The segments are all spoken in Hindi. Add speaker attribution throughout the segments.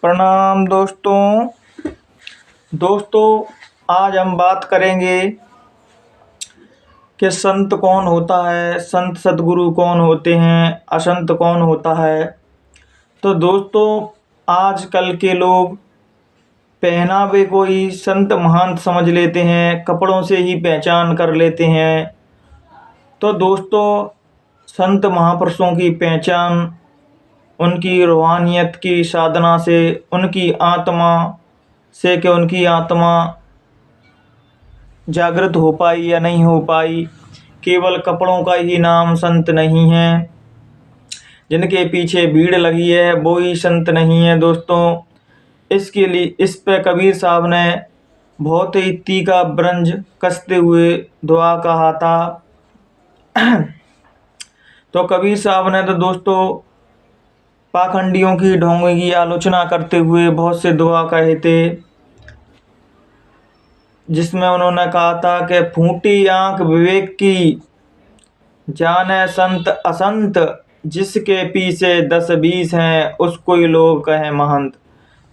Speaker 1: प्रणाम दोस्तों। आज हम बात करेंगे कि संत कौन होता है, संत सद्गुरु कौन होते हैं, असंत कौन होता है। तो दोस्तों, आजकल के लोग पहनावे को ही संत महंत समझ लेते हैं, कपड़ों से ही पहचान कर लेते हैं। तो दोस्तों, संत महापुरुषों की पहचान उनकी रूहानियत की साधना से, उनकी आत्मा से कि उनकी आत्मा जागृत हो पाई या नहीं हो पाई। केवल कपड़ों का ही नाम संत नहीं है। जिनके पीछे भीड़ लगी है वो ही संत नहीं है दोस्तों। इसके लिए इस पे कबीर साहब ने बहुत ही तीखा ब्रंज कसते हुए दुआ कहा था। तो कबीर साहब ने तो दोस्तों पाखंडियों की, ढोंगी की आलोचना करते हुए बहुत से दुआ कहे थे, जिसमें उन्होंने कहा था कि फूटी आंख विवेक की, जाने संत असंत, जिसके पीछे 10-20 हैं उसको ही लोग कहें महंत।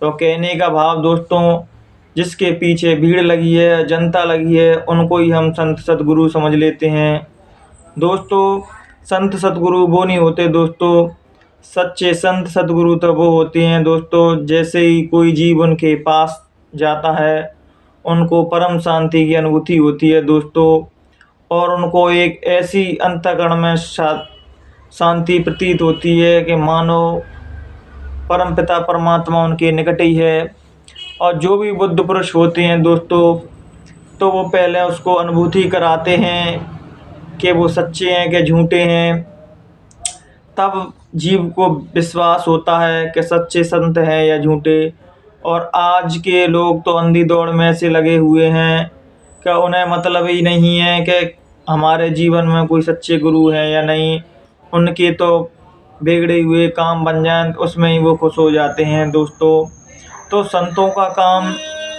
Speaker 1: तो कहने का भाव दोस्तों, जिसके पीछे भीड़ लगी है, जनता लगी है, उनको ही हम संत सद्गुरु समझ लेते हैं। दोस्तों, संत सद्गुरु वो नहीं होते दोस्तों। सच्चे संत सद्गुरु तो वो होते हैं दोस्तों, जैसे ही कोई जीव उनके पास जाता है उनको परम शांति की अनुभूति होती है दोस्तों, और उनको एक ऐसी अंतःकरण में शांति प्रतीत होती है कि मानो परम पिता परमात्मा उनके निकट ही है। और जो भी बुद्ध पुरुष होते हैं दोस्तों, तो वो पहले उसको अनुभूति कराते हैं कि वो सच्चे हैं कि झूठे हैं। तब जीव को विश्वास होता है कि सच्चे संत हैं या झूठे। और आज के लोग तो अंधी दौड़ में ऐसे लगे हुए हैं कि उन्हें मतलब ही नहीं है कि हमारे जीवन में कोई सच्चे गुरु हैं या नहीं। उनके तो बिगड़े हुए काम बन जाएं उसमें ही वो खुश हो जाते हैं दोस्तों। तो संतों का काम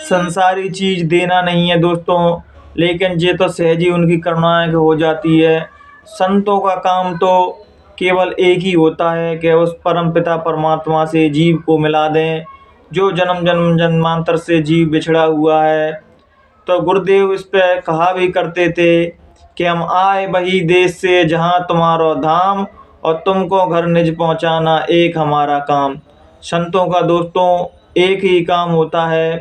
Speaker 1: संसारी चीज़ देना नहीं है दोस्तों, लेकिन ये तो सहज ही उनकी करुणाएँ हो जाती है। संतों का काम तो केवल एक ही होता है कि उस परम पिता परमात्मा से जीव को मिला दें, जो जन्म जन्म जन्मांतर से जीव बिछड़ा हुआ है। तो गुरुदेव इस पे कहा भी करते थे कि हम आए वही देश से जहाँ तुम्हारा धाम, और तुमको घर निज पहुँचाना एक हमारा काम। संतों का दोस्तों एक ही काम होता है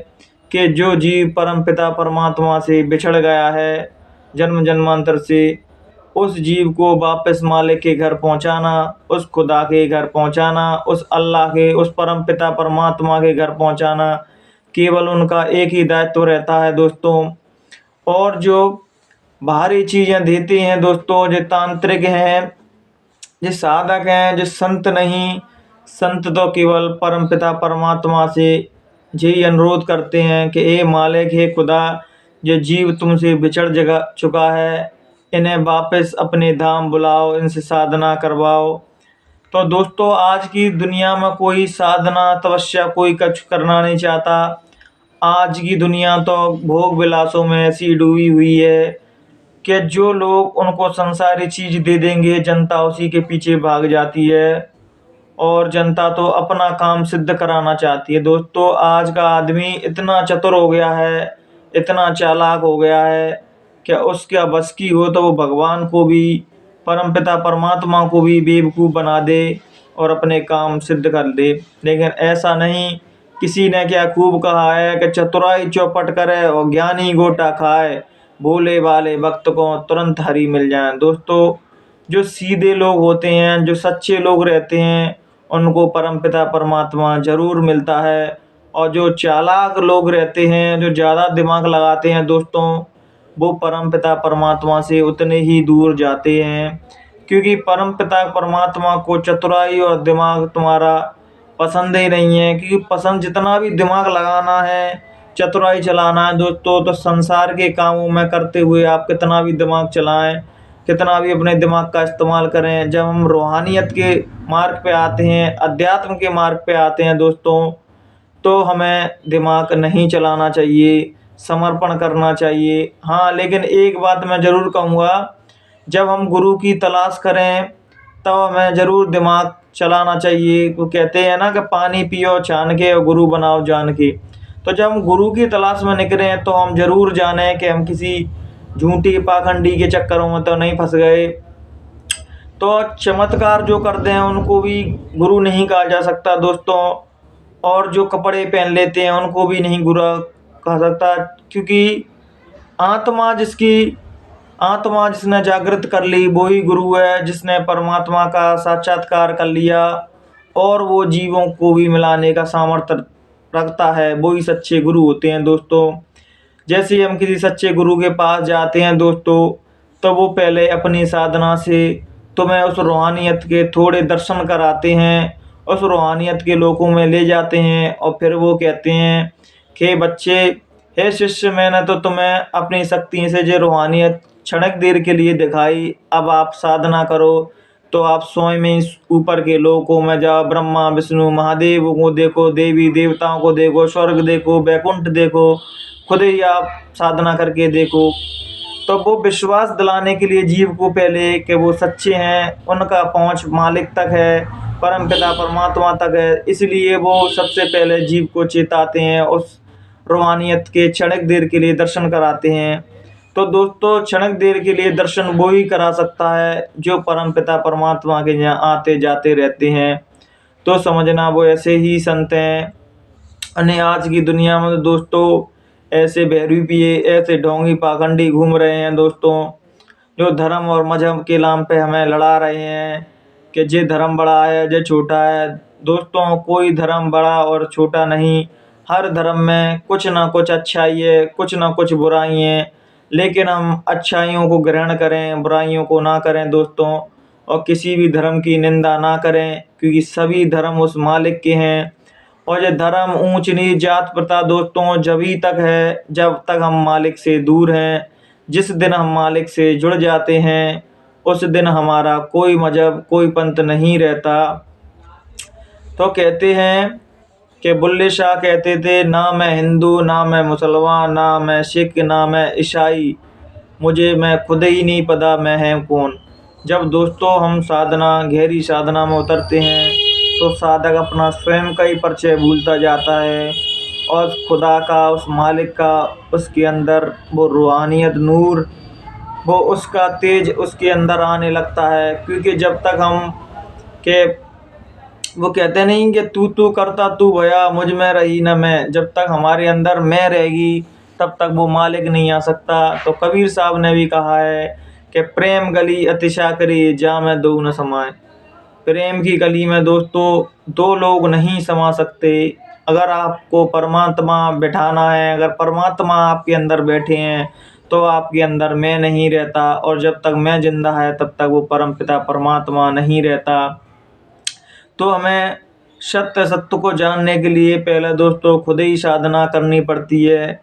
Speaker 1: कि जो जीव परम पिता परमात्मा से बिछड़ गया है जन्म जन्मांतर से, उस जीव को वापस मालिक के घर पहुंचाना, उस खुदा के घर पहुंचाना, उस अल्लाह के, उस परम पिता परमात्मा के घर पहुंचाना, केवल उनका एक ही दायित्व रहता है दोस्तों। और जो बाहरी चीज़ें देते हैं दोस्तों, जो तांत्रिक हैं, जो साधक हैं, जो संत नहीं, संत तो केवल परम पिता परमात्मा से यही अनुरोध करते हैं कि ए मालिक, हे खुदा, जो जीव तुमसे बिछड़ जगा चुका है इन्हें वापस अपने धाम बुलाओ, इनसे साधना करवाओ। तो दोस्तों, आज की दुनिया में कोई साधना तपस्या कोई कुछ करना नहीं चाहता। आज की दुनिया तो भोग विलासों में ऐसी डूबी हुई है कि जो लोग उनको संसारी चीज़ दे देंगे, जनता उसी के पीछे भाग जाती है, और जनता तो अपना काम सिद्ध कराना चाहती है। दोस्तों, आज का आदमी इतना चतुर हो गया है, इतना चालाक हो गया है कि उसके बस की हो तो वो भगवान को भी, परमपिता परमात्मा को भी बेवकूफ़ बना दे और अपने काम सिद्ध कर दे। लेकिन ऐसा नहीं। किसी ने क्या खूब कहा है कि चतुराई चौपट करे और ज्ञानी गोटा खाए, भोले वाले भक्त को तुरंत हरि मिल जाए। दोस्तों, जो सीधे लोग होते हैं, जो सच्चे लोग रहते हैं, उनको परमपिता परमात्मा ज़रूर मिलता है। और जो चालाक लोग रहते हैं, जो ज़्यादा दिमाग लगाते हैं दोस्तों, वो परमपिता परमात्मा से उतने ही दूर जाते हैं। क्योंकि परमपिता परमात्मा को चतुराई और दिमाग तुम्हारा पसंद ही नहीं है। क्योंकि पसंद जितना भी दिमाग लगाना है, चतुराई चलाना है दोस्तों, तो संसार के कामों में करते हुए आप कितना भी दिमाग चलाएं, कितना भी अपने दिमाग का इस्तेमाल करें, जब हम रूहानियत के मार्ग पे आते हैं, अध्यात्म के मार्ग पे आते हैं दोस्तों, तो हमें दिमाग नहीं चलाना चाहिए, समर्पण करना चाहिए। हाँ, लेकिन एक बात मैं ज़रूर कहूँगा, जब हम गुरु की तलाश करें तब हमें ज़रूर दिमाग चलाना चाहिए। वो कहते हैं ना कि पानी पियो छान के और गुरु बनाओ जान के। तो जब हम गुरु की तलाश में निकले हैं तो हम जरूर जाने कि हम किसी झूठी पाखंडी के चक्करों में तो नहीं फंस गए। तो चमत्कार जो करते हैं उनको भी गुरु नहीं कहा जा सकता दोस्तों, और जो कपड़े पहन लेते हैं उनको भी नहीं गुरु कहा सकता, क्योंकि आत्मा जिसकी आत्मा जिसने जागृत कर ली वो ही गुरु है, जिसने परमात्मा का साक्षात्कार कर लिया और वो जीवों को भी मिलाने का सामर्थ्य रखता है, वो ही सच्चे गुरु होते हैं दोस्तों। जैसे हम किसी सच्चे गुरु के पास जाते हैं दोस्तों, तो वो पहले अपनी साधना से तुम्हें उस रूहानियत के थोड़े दर्शन कराते हैं, उस रूहानियत के लोकों में ले जाते हैं, और फिर वो कहते हैं कि बच्चे, हे शिष्य, मैंने तो तुम्हें अपनी शक्ति से जो रूहानियत क्षणिक देर के लिए दिखाई, अब आप साधना करो तो आप स्वयं ही ऊपर के लोकों में जाओ, ब्रह्मा विष्णु महादेव को देखो, देवी देवताओं को देखो, स्वर्ग देखो, वैकुंठ देखो, खुद ही आप साधना करके देखो। तो वो विश्वास दिलाने के लिए जीव को पहले कि वो सच्चे हैं, उनका पहुंच मालिक तक है, परम पिता परमात्मा तक है, इसलिए वो सबसे पहले जीव को चेताते हैं, उस रूहानियत के क्षणिक देर के लिए दर्शन कराते हैं। तो दोस्तों क्षणिक देर के लिए दर्शन वो ही करा सकता है जो परम पिता परमात्मा के यहाँ आते जाते रहते हैं। तो समझना वो ऐसे ही संत हैं। अन्य आज की दुनिया में तो दोस्तों ऐसे बहरूपिये, ऐसे ढोंगी पाखंडी घूम रहे हैं दोस्तों, जो धर्म और मजहब के नाम पे हमें लड़ा रहे हैं कि ये धर्म बड़ा है, ये छोटा है। दोस्तों कोई धर्म बड़ा और छोटा नहीं, हर धर्म में कुछ ना कुछ अच्छाई है, कुछ ना कुछ बुराई है, लेकिन हम अच्छाइयों को ग्रहण करें, बुराइयों को ना करें दोस्तों, और किसी भी धर्म की निंदा ना करें, क्योंकि सभी धर्म उस मालिक के हैं। और ये धर्म ऊंच नीच जात प्रथा दोस्तों जभी तक है जब तक हम मालिक से दूर हैं। जिस दिन हम मालिक से जुड़ जाते हैं उस दिन हमारा कोई मजहब कोई पंथ नहीं रहता। तो कहते हैं कि बुल्ले शाह कहते थे, ना मैं हिंदू, ना मैं मुसलमान, ना मैं सिख, ना मैं ईसाई, मैं खुद ही नहीं पता मैं है कौन। जब दोस्तों हम साधना, गहरी साधना में उतरते हैं तो साधक अपना स्वयं का ही परिचय भूलता जाता है, और खुदा का, उस मालिक का, उसके अंदर वो रूहानियत नूर, वो उसका तेज उसके अंदर आने लगता है। क्योंकि जब तक हम के वो कहते नहीं कि तू करता तू भया, मुझ में रही न मैं, जब तक हमारे अंदर मैं रहेगी तब तक वो मालिक नहीं आ सकता। तो कबीर साहब ने भी कहा है कि प्रेम गली अतिशा करी, जा मैं दो न समाए। प्रेम की गली में दोस्तों दो लोग नहीं समा सकते। अगर आपको परमात्मा बिठाना है, अगर परमात्मा आपके अंदर बैठे हैं तो आपके अंदर मैं नहीं रहता, और जब तक मैं जिंदा है तब तक वो परम पिता परमात्मा नहीं रहता। तो हमें सत्य को जानने के लिए पहले दोस्तों खुद ही साधना करनी पड़ती है,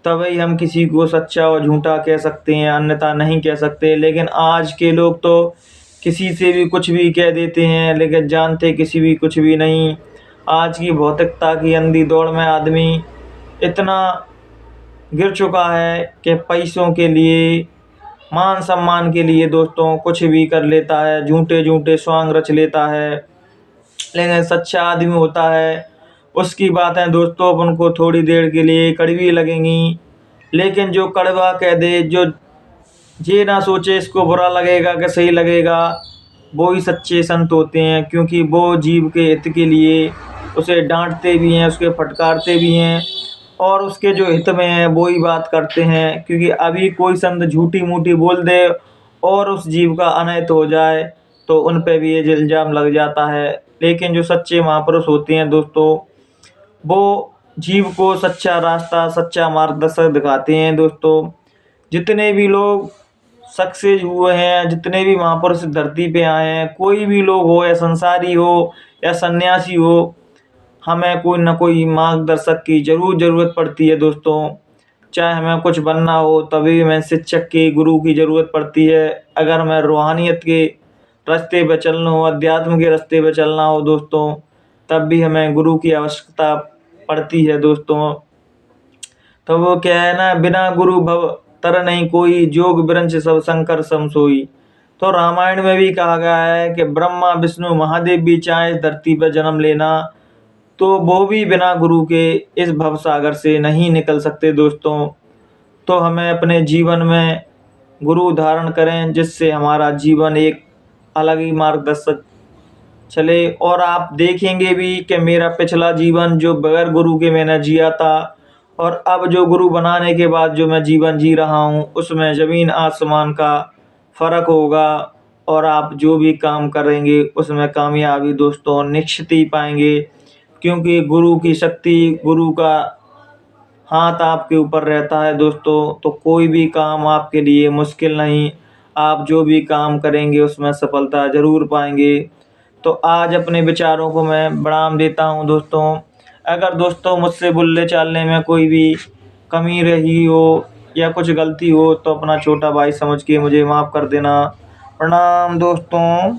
Speaker 1: तभी हम किसी को सच्चा और झूठा कह सकते हैं, अन्यथा नहीं कह सकते। लेकिन आज के लोग तो किसी से भी कुछ भी कह देते हैं, लेकिन जानते किसी भी कुछ भी नहीं। आज की भौतिकता की अंधी दौड़ में आदमी इतना गिर चुका है कि पैसों के लिए, मान सम्मान के लिए दोस्तों कुछ भी कर लेता है, झूठे झूठे स्वांग रच लेता है। लेकिन सच्चा आदमी होता है, उसकी बातें दोस्तों अपन को थोड़ी देर के लिए कड़वी लगेंगी, लेकिन जो कड़वा कह दे, जो ये ना सोचे इसको बुरा लगेगा कि सही लगेगा, वो ही सच्चे संत होते हैं। क्योंकि वो जीव के हित के लिए उसे डांटते भी हैं, उसके फटकारते भी हैं, और उसके जो हित में है वो ही बात करते हैं। क्योंकि अभी कोई संत झूठी मूठी बोल दे और उस जीव का अनहित हो जाए तो उन पे भी ये इल्ज़ाम लग जाता है। लेकिन जो सच्चे महापुरुष होते हैं दोस्तों, वो जीव को सच्चा रास्ता, सच्चा मार्गदर्शक दिखाते हैं दोस्तों। जितने भी लोग सक्सेस हुए हैं, जितने भी महापुरुष धरती पे आए हैं, कोई भी लोग हो, या संसारी हो या सन्यासी हो, हमें कोई ना कोई मार्गदर्शक की ज़रूरत पड़ती है दोस्तों। चाहे हमें कुछ बनना हो तभी हमें शिक्षक की, गुरु की ज़रूरत पड़ती है। अगर हमें रूहानियत के रास्ते पे चलना हो, अध्यात्म के रास्ते पे चलना हो दोस्तों, तब भी हमें गुरु की आवश्यकता पड़ती है दोस्तों। तो वो क्या है ना, बिना गुरु भव तर नहीं कोई, जोग बिरंच सब शंकर सम सोई। तो रामायण में भी कहा गया है कि ब्रह्मा विष्णु महादेव भी चाहे इस धरती पर जन्म लेना तो वो भी बिना गुरु के इस भव सागर से नहीं निकल सकते दोस्तों। तो हमें अपने जीवन में गुरु धारण करें जिससे हमारा जीवन एक अलग ही मार्गदर्शक चले। और आप देखेंगे भी कि मेरा पिछला जीवन जो बगैर गुरु के मैंने जिया था और अब जो गुरु बनाने के बाद जो मैं जीवन जी रहा हूँ उसमें ज़मीन आसमान का फ़र्क होगा। और आप जो भी काम करेंगे उसमें कामयाबी दोस्तों निश्चित ही पाएंगे, क्योंकि गुरु की शक्ति, गुरु का हाथ आपके ऊपर रहता है दोस्तों। तो कोई भी काम आपके लिए मुश्किल नहीं, आप जो भी काम करेंगे उसमें सफलता ज़रूर पाएंगे। तो आज अपने विचारों को मैं विराम देता हूँ दोस्तों। अगर दोस्तों मुझसे बोलने चालने में कोई भी कमी रही हो या कुछ गलती हो तो अपना छोटा भाई समझ के मुझे माफ़ कर देना। प्रणाम दोस्तों।